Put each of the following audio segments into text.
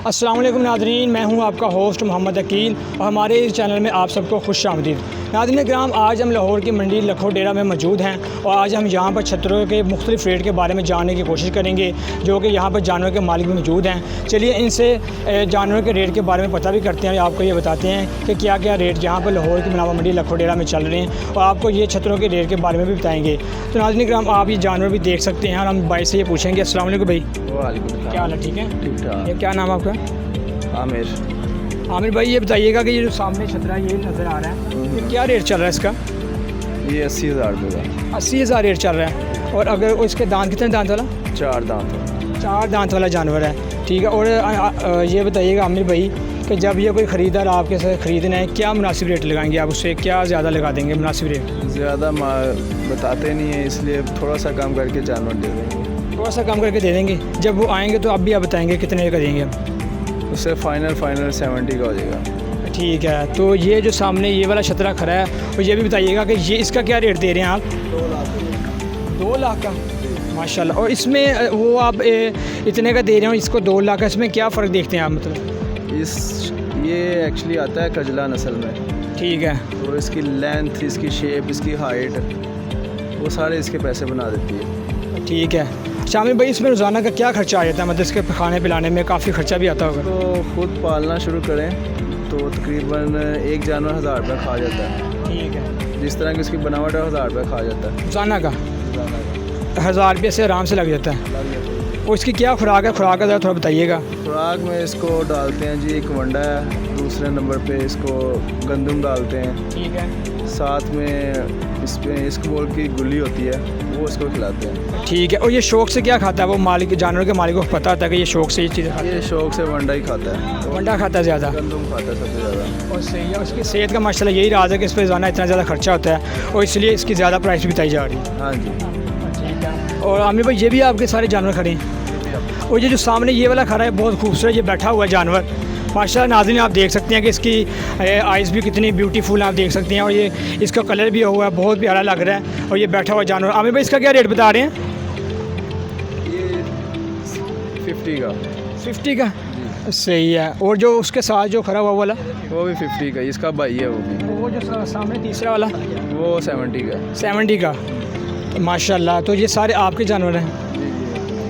अस्सलाम वालेकुम नाज़रीन, मैं हूं आपका होस्ट मोहम्मद अकील और हमारे इस चैनल में आप सबको खुश आमदीद। नाज़रीन ग्राम, आज हम लाहौर की मंडी लखो डेरा में मौजूद हैं और आज हम यहां पर छतरों के मुख्तलिफ़ रेट के बारे में जानने की कोशिश करेंगे, जो कि यहां पर जानवर के मालिक भी मौजूद हैं। चलिए इनसे जानवर के रेट के बारे में पता भी करते हैं और आपको ये बताते हैं कि क्या क्या रेट यहाँ पर लाहौर की मुनावा मंडी लखो डेरा में चल रहे हैं और आपको ये छतरों के रेट के बारे में भी बताएँगे। तो नाज़रीन ग्राम, आप ये जानवर भी देख सकते हैं और हम भाई से ये पूछेंगे। अस्सलाम वालेकुम भाई। क्या हाल है? ठीक है, ठीक ठाक। ये क्या नाम है आपका? आमिर भाई, ये बताइएगा कि ये जो सामने छतरा ये नज़र आ रहा है, ये क्या रेट चल रहा है इसका? ये 80,000 रुपये का। 80,000 रेट चल रहा है। और अगर इसके दांत कितने दांत वाला? 4 दांत। 4 दांत वाला जानवर है, ठीक है। और ये बताइएगा आमिर भाई कि जब ये कोई ख़रीदार आपके से ख़रीदना है, क्या मुनासिब रेट लगाएंगे आप? उससे क्या ज़्यादा लगा देंगे मुनासिब रेट? ज़्यादा बताते नहीं है, इसलिए थोड़ा सा कम करके जानवर दे देंगे। थोड़ा सा कम करके दे देंगे। जब वो आएँगे तो आप भी आप बताएँगे कितने का देंगे आप? उससे फाइनल 70 का हो जाएगा। ठीक है। तो ये जो सामने ये वाला छतरा खड़ा है, और ये भी बताइएगा कि ये इसका क्या रेट दे रहे हैं आप? 2 लाख का, माशाल्लाह। और इसमें वो आप इतने का दे रहे हो, इसको 2 लाख का, इसमें क्या फ़र्क देखते हैं आप? मतलब ये एक्चुअली आता है कजला नस्ल में। ठीक है। तो इसकी लेंथ, इसकी शेप, इसकी हाइट, वो सारे इसके पैसे बना देती है। ठीक है। शामिल भाई, इसमें रोज़ाना का क्या खर्चा आ जाता है? मतलब इसके खाने पिलाने में काफ़ी खर्चा भी आता होगा। तो खुद पालना शुरू करें तो तकरीबन एक जानवर 1000 रुपये खा जाता है। ठीक है। जिस तरह की उसकी बनावट है 1000 रुपये खा जाता है रोज़ाना का 1000 रुपये से आराम से लग जाता है। और इसकी क्या खुराक है? खुराक का ज़रा थोड़ा बताइएगा। खुराक में इसको डालते हैं जी, एक वंडा है, दूसरे नंबर पे इसको गंदम डालते हैं। ठीक है। साथ में इसमें इसबगोल की गुल्ली होती है, वो इसको खिलाते हैं। ठीक है। और ये शौक़ से क्या खाता है? वो मालिक, जानवर के मालिक को पता होता है कि ये शौक़ से ये चीज़ खाता है? ये शौक से वंडा ही खाता है। वंडा खाता है ज़्यादा? गंदम खाता है सबसे ज़्यादा। और सही है। उसकी सेहत का माशाल्लाह यही राज है कि इस पर रोज़ाना इतना ज़्यादा खर्चा होता है और इसलिए इसकी ज़्यादा प्राइस बताई जा रही है। हाँ जी। ठीक है। और आमिर भाई, ये भी आपके सारे जानवर खड़े हैं। और ये जो सामने ये वाला खड़ा है बहुत खूबसूरत, ये बैठा हुआ है जानवर माशाल्लाह। नाज़रीन आप देख सकते हैं कि इसकी आइज़ भी कितनी ब्यूटीफुल आप देख सकते हैं और ये इसका कलर भी हुआ है, बहुत प्यारा लग रहा है। और ये बैठा हुआ जानवर, आमिर भाई इसका क्या रेट बता रहे हैं? ये 50 का। 50 का, सही है। और जो उसके साथ जो खड़ा हुआ वाला, वो भी 50 का, इसका भाई है वो भी। वो जो सामने तीसरा वाला, वो 70 का। 70 का, माशाल्लाह। तो ये सारे आपके जानवर हैं?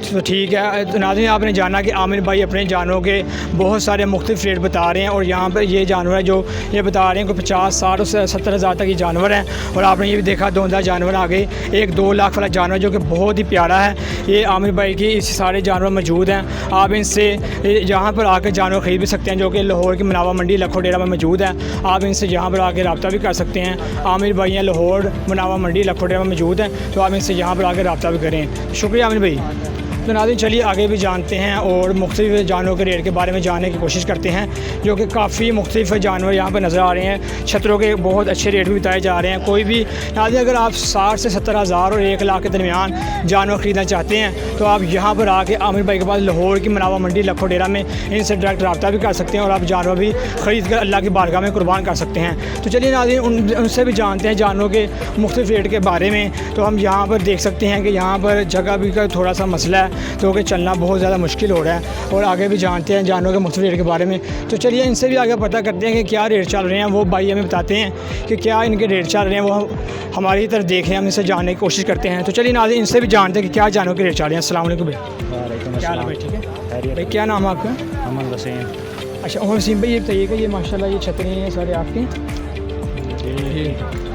तो ठीक है। तो नाज़रीन आपने जाना कि आमिर भाई अपने जानवरों के बहुत सारे मुख्तलिफ रेट बता रहे हैं और यहाँ पर ये जानवर है जो ये बता रहे हैं कि 50, 60 और 70 हज़ार तक ये जानवर हैं। और आपने ये भी देखा दोंदा जानवर आ गए, एक 2 लाख वाला जानवर जो कि बहुत ही प्यारा है। ये आमिर भाई की इस सारे जानवर मौजूद हैं। आप इनसे यहाँ पर आकर जानवर ख़रीद भी सकते हैं, जो कि लाहौर की मुनावा मंडी लखो डेरा में मौजूद है। आप इनसे यहाँ पर आकर रब्ता भी कर सकते हैं। आमिर भाई हैं लाहौर मुनावा मंडी लखो डेरा में मौजूद हैं, तो आप इनसे यहाँ पर आकर रब्ता भी करें। शुक्रिया आमिर भाई। तो नाज़रीन चलिए आगे भी जानते हैं और मुख्तलिफ जानवरों के रेट के बारे में जानने की कोशिश करते हैं, जो कि काफ़ी मुख्तलिफ जानवर यहाँ पर नज़र आ रहे हैं। छतरों के बहुत अच्छे रेट भी बताए जा रहे हैं। कोई भी नाज़रीन अगर आप 60 से 70 हज़ार और 1 लाख के दरमियान जानवर ख़रीदना चाहते हैं तो आप यहाँ पर आके आमिर भाई के पास लाहौर की मुनावा मंडी लखो डेरा में इनसे डायरेक्ट रब्ता भी कर सकते हैं और आप जानवर भी ख़रीद कर अल्लाह की बारगाह में कुर्बान कर सकते हैं। तो चलिए नाज़रीन उनसे भी जानते हैं जानवरों के मुख्तलिफ रेट के बारे में। तो हम यहाँ पर देख सकते हैं कि यहाँ पर जगह भी का थोड़ा सा मसला है, तो कि चलना बहुत ज़्यादा मुश्किल हो रहा है। और आगे भी जानते हैं जानवरों के मुख्तलिफ रेट के बारे में। तो चलिए इनसे भी आगे पता करते हैं कि क्या रेट चल रहे हैं। वो भाई हमें बताते हैं कि क्या इनके रेट चल रहे हैं, वो हमारी तरफ देखें, हम इनसे जानने की कोशिश करते हैं। तो चलिए नाज़रीन इनसे भी जानते हैं कि क्या जानवरों के रेट चल रहे हैं। अस्सलाम वालेकुम भाई। क्या हाल है भाई? ठीक है भाई। क्या नाम है आपका? अमन वसीम। अच्छा अमन वसीम भाई, ये बताइएगा ये माशाल्लाह ये छतरी हैं सारे आपके?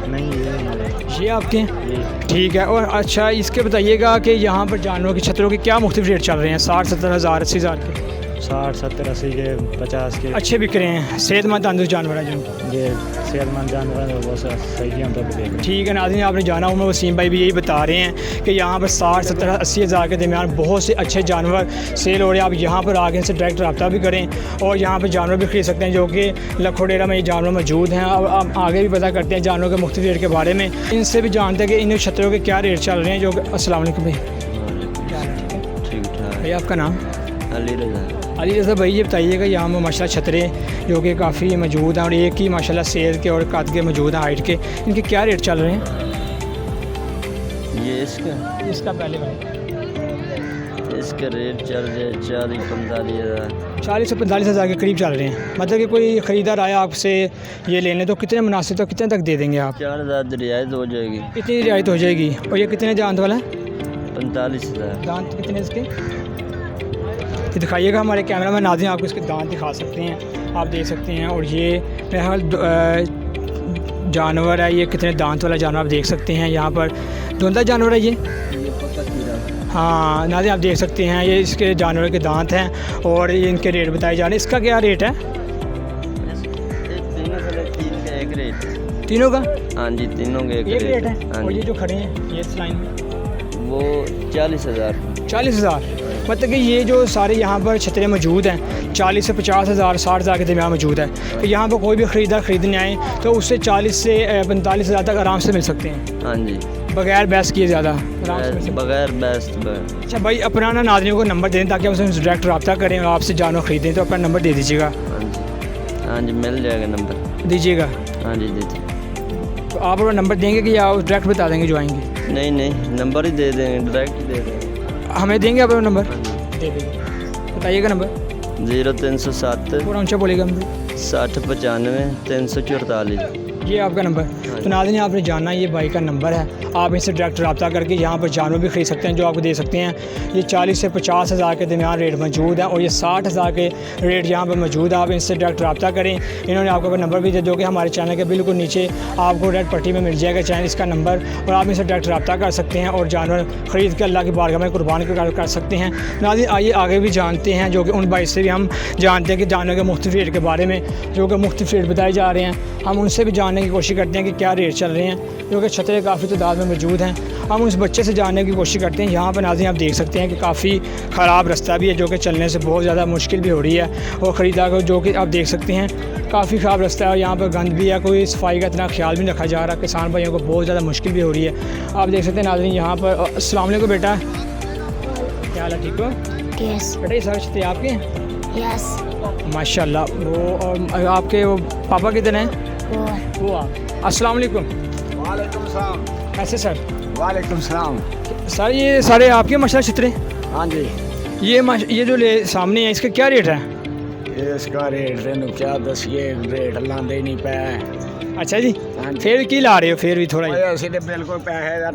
नहीं, ये आपके हैं? ठीक है। और अच्छा इसके बताइएगा कि यहाँ पर जानवरों की छतरों के क्या मुख्तलिफ रेट चल रहे हैं? 60, 70 हज़ार, 80 हज़ार के? 60, 70, 80 के, 50 के अच्छे बिक रहे हैं, सेहतमंद तंदुरुस्त जानवर हैं जो। ये सेहतमंद जानवर है, वो सही है तो भी। ठीक है नाज़रीन आपने जाना उमर वसीम भाई भी यही बता रहे हैं कि यहाँ पर 60, 70, 80 हज़ार के दरमियान बहुत से अच्छे जानवर सेल हो रहे हैं। आप यहाँ पर आगे इनसे डायरेक्ट रब्ता भी करें और यहाँ पर जानवर भी खरीद सकते हैं, जो कि लखो डेरा में ये जानवर मौजूद हैं। अब आप आगे भी पता करते हैं जानवरों के मुख्तलिफ रेट के बारे में। इनसे भी जानते हैं कि इन छतरों के क्या रेट चल रहे हैं। जो अस्सलाम वालेकुम भाई। ठीक ठाक। भाई आपका नाम? अली रज़ा। अली रज़ा भाई, ये बताइएगा यहाँ पर माशाल्लाह छतरे जो कि काफ़ी मौजूद हैं और एक ही माशाल्लाह सेल के और कद के मौजूद हैं, हाइट के, इनके क्या रेट चल रहे हैं? ये इसका इसका पहले भाई इसका इसके रेट चल रहे 40-45 हज़ार। 40 से 45 हज़ार के करीब चल रहे हैं। मतलब कि कोई ख़रीदार आया आपसे ये लेने तो कितने मुनासिब, तो कितने तक दे देंगे आप? 4,000 रियायत हो जाएगी। कितनी रियायत हो जाएगी? और ये कितने दांत वाला है? 45,000। दांत कितने इसके? तो दिखाइएगा हमारे कैमरा में नाज़रीन, आपको इसके दांत दिखा सकते हैं, आप देख सकते हैं। और ये मेरे ख्याल जानवर है, ये कितने दांत वाला जानवर आप देख सकते हैं। यहाँ पर धुंधा जानवर है ये। हाँ नाज़रीन, आप देख सकते हैं ये इसके जानवर के दांत हैं और ये इनके रेट बताए जा रहे हैं। इसका क्या रेट है? तीन का एक रेट। तीनों का? हाँ जी, तीनों का एक रेट है। हाँ और ये जी, जो खड़े हैं ये इस लाइन में वो 40,000। 40,000। मतलब कि ये जो सारे यहाँ पर छतरे मौजूद हैं 40 से 50,000 60,000 के दरमियान मौजूद है। तो यहाँ पर कोई भी ख़रीदार ख़रीदने आए तो उससे 40 से 45,000 तक आराम से मिल सकते हैं, हाँ जी, बगैर बहस किए ज़्यादा आराम से मिल सकते हैं। बगैर बेस्ट। अच्छा भाई, अपना ना नाज़रीन को नंबर दें ताकि हम उससे डायरेक्ट रब्ता करें और आपसे जानवर ख़रीदें, तो अपना नंबर दे दीजिएगा। हाँ जी, हाँ जी, मिल जाएगा नंबर। दीजिएगा। हाँ जी, दीजिए। तो आप अपना नंबर देंगे कि या डायरेक्ट बता देंगे जो आएंगे? नहीं नहीं, नंबर ही दे देंगे, डायरेक्ट दे देंगे। हमें देंगे अपना नंबर? हाँ जी, दे देंगे। बताइएगा नंबर। 0307 पूरा ऊँचा बोलेगा हम। 60 95 344। ये आपका नंबर। तो नाज़रीन, आपने जानना ये भाई का नंबर है, आप इनसे डायरेक्ट रब्ता करके यहाँ पर जानवर भी ख़रीद सकते हैं जो आपको दे सकते हैं। ये 40 से 50,000 के दरमियान रेट मौजूद है और ये 60,000 के रेट यहाँ पर मौजूद है। आप इनसे डायरेक्ट रब्ता करें। इन्होंने आपको नंबर भी दे दोगे, हमारे चैनल के बिल्कुल नीचे आपको रेड पट्टी में मिल जाएगा चैनल इसका नंबर, और आप इनसे डायरेक्ट रब्ता कर सकते हैं और जानवर ख़रीद के अल्लाह की बारगाह में कुर्बान कर सकते हैं। नाज़रीन, आइए आगे भी जानते हैं, जो कि उन भाई से भी हम जानते हैं कि जानवर के मुख्तलिफ रेट के बारे में, जो कि मुख्तलिफ रेट बताए जा रहे हैं। हम उनसे भी जानने की कोशिश करते हैं कि क्या रेट चल रहे हैं, जो कि छतरे काफ़ी तादाद में मौजूद हैं। हम उस बच्चे से जानने की कोशिश करते हैं। यहाँ पर नाज़रीन आप देख सकते हैं कि काफ़ी ख़राब रास्ता भी है, जो कि चलने से बहुत ज़्यादा मुश्किल भी हो रही है। और ख़रीदार को, जो कि आप देख सकते हैं काफ़ी ख़राब रास्ता है और यहाँ पर गंद भी है, कोई सफाई का इतना ख्याल भी नहीं रखा जा रहा। किसान भाइयों को बहुत ज़्यादा मुश्किल भी हो रही है। आप देख सकते हैं नाज़रीन यहाँ पर। अस्सलाम वालेकुम बेटा, क्या हाल है? ठीक हो? यस बेटा ये सारे छतरे आपके हैं? यस माशाल्लाह। वो और आपके वो पापा किधर हैं? वो आप। अस्सलाम वालेकुम। वालेकुम सलाम। कैसे सर? वालेकुम सलाम। सर ये सारे आपके मशा छतरे? हाँ जी, ये जो ले सामने है इसका क्या रेट है? इसका रेट तेन क्या दसिए, रेट लाते नहीं पै। अच्छा जी, हाँ जी। फिर भी की ला रहे हो? फिर भी थोड़ा ही, ਅਸੀਂ ਤੇ ਬਿਲਕੁਲ ਪੈਸੇ ਦਾ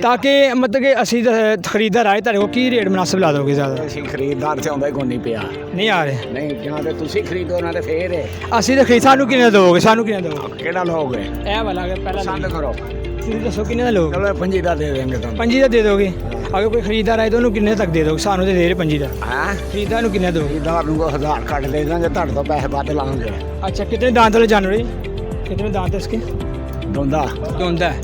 ताकि मतलब कि असी खरीदार आए तेरे को की रेट मुनासिब ला दोगे ज़्यादा? ਅਸੀਂ ਖਰੀਦਦਾਰ ਤੇ ਆਉਂਦਾ ਹੀ ਕੋਈ ਨਹੀਂ ਪਿਆ। नहीं आ रहे ਨਹੀਂ ਜਾਂ ਤੇ ਤੁਸੀਂ ਖਰੀਦੋ ਨਾ ਤੇ ਫੇਰ असी तो खरीद सानू किन्ने दोगे? सानू किन्ने दोगे? ਕਿਹੜਾ ਲੋਗੇ ए वाला अगर पहला ਪਸੰਦ ਕਰੋ। तुम दसो किन्ने दा लोगे? ਚਲੋ 25 ਦਾ ਦੇ ਦੇਂਗੇ ਤੁਹਾਨੂੰ। 25 ਦਾ दे दोगे? अगर कोई खरीदार आए तो उन्होंने किन्ने तक दे दोगे? सानू तो दे रहे 25 ਦਾ। ਹਾਂ खरीदार ਨੂੰ किन्ने दोगे? ਖਰੀਦਦਾਰ ਨੂੰ 1000 ਕੱਟ ਦੇ ਦਾਂਗੇ, ਤੁਹਾਡੇ ਤੋਂ ਪੈਸੇ ਵੱਧ ਲਾਂਗੇ। अच्छा, कितने दांत वाले जानवर है? कितने दांत है इसके? ਦੋਂਦਾ धुंधा है।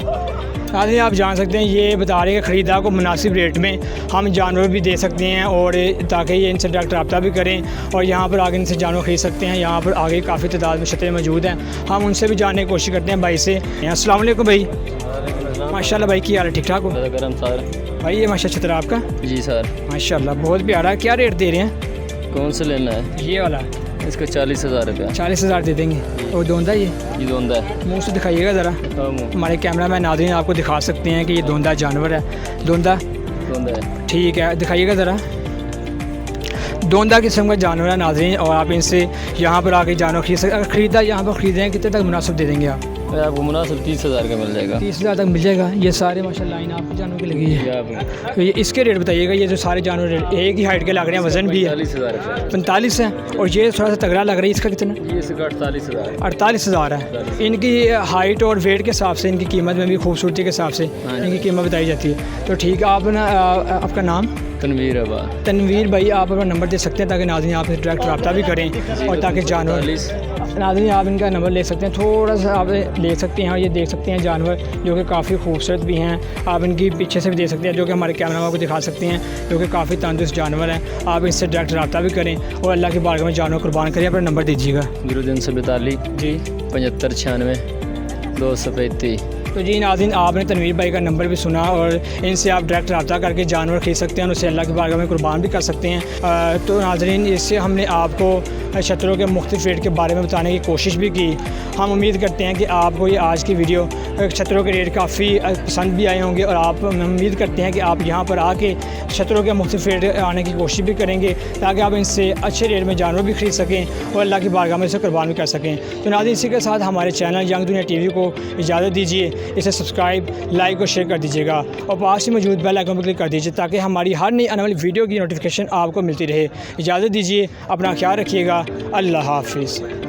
नाज़रीन आप जान सकते हैं, ये बता रहे हैं कि ख़रीदार को मुनासिब रेट में हम जानवर भी दे सकते हैं और ताकि ये इनसे डायरेक्ट रब्ता भी करें और यहाँ पर आगे इनसे जानवर ख़रीद सकते हैं। यहाँ पर आगे काफ़ी तादाद में छतरे मौजूद हैं। हम उनसे भी जानने की कोशिश करते हैं भाई से। अस्सलाम वालेकुम भाई। माशाल्लाह भाई, की हाल है? ठीक ठाक हो गरम सर। भाई? ये माशा छतरा आपका? जी सर। माशाल्लाह बहुत प्यारा है। क्या रेट दे रहे हैं? कौन सा लेना है? ये वाला इसका 40,000 रुपया। 40,000 दे देंगे। और धुंधा ये ये दोंदा है। मुँह से दिखाइएगा ज़रा, हमारे कैमरा मैन नाज़रीन आपको दिखा सकते हैं कि ये धुंधा जानवर है। धुंधा दोंदा है। ठीक है, दिखाइएगा ज़रा। धुंधा किस्म का जानवर है नाज़रीन, और आप इनसे यहाँ पर आके जानवर खरीद सकते। अगर ख़रीदा यहाँ पर ख़रीदें कितने तक मुनासिब दे देंगे आप? आपको मुनासिब 30,000 का मिल जाएगा। 30,000 तक मिल जाएगा। ये सारे माशाल्लाह लाइन आपके जानवर की लगी है। तो ये इसके रेट बताइएगा। ये जो सारे जानवर एक ही हाइट के लग रहे हैं, वज़न भी है 40,000 रुपया। 45 है, और ये थोड़ा सा तगड़ा लग रहा है। इसका कितना? ये इसका 48,000। 48,000 है। इनकी हाइट और वेट के हिसाब से, इनकी कीमत में भी खूबसूरती के हिसाब से इनकी कीमत बताई जाती है। तो ठीक है, आप ना आपका नाम? तनवीर अबा। तनवीर भाई, आप अपना नंबर दे सकते हैं ताकि नाज़रीन आप डायरेक्ट रब्ता भी करें और ताकि जानवर, नाज़रीन आप इनका नंबर ले सकते हैं, थोड़ा सा आप ले सकते हैं। और ये देख सकते हैं जानवर जो कि काफ़ी खूबसूरत भी हैं। आप इनकी पीछे से भी देख सकते हैं, जो कि हमारे कैमरा मैन को दिखा सकते हैं, जो कि काफ़ी तंदुरुस्त जानवर हैं। आप इससे डायरेक्ट रब्ता भी करें और अल्लाह की बारगाह में जानवर कुर्बान करें। अपना नंबर दीजिएगा। 0342 जी 7596 235। तो जी नाज़रीन, आपने तनवीर भाई का नंबर भी सुना और इनसे आप डायरेक्ट रब्ता करके जानवर खरीद सकते हैं और उसे अल्लाह की बारगाह में कुर्बान भी कर सकते हैं। तो नाज़रीन, इससे हमने आपको शतरों के मुख्तलिफ रेट के बारे में बताने की कोशिश भी की। हम उम्मीद करते हैं कि आपको ये आज की वीडियो शतरों के रेट काफ़ी पसंद भी आए होंगे और आप उम्मीद करते हैं कि आप यहाँ पर आके शतरों के मुख्तलिफ रेट आने की कोशिश भी करेंगे ताकि आप इनसे अच्छे रेट में जानवर भी ख़रीद सकें और अल्लाह की बारगाह में इसे कुर्बान भी कर सकें। तो नाज़रीन, इसी के साथ हमारे चैनल यंग दुनिया टीवी को इजाज़त दीजिए। इसे सब्सक्राइब, लाइक और शेयर कर दीजिएगा और पास ही मौजूद बेल आइकन पर क्लिक कर दीजिए ताकि हमारी हर नई आने वाली वीडियो की नोटिफिकेशन आपको मिलती रहे। इजाज़त दीजिए, अपना ख्याल रखिएगा। अल्लाह हाफिज़।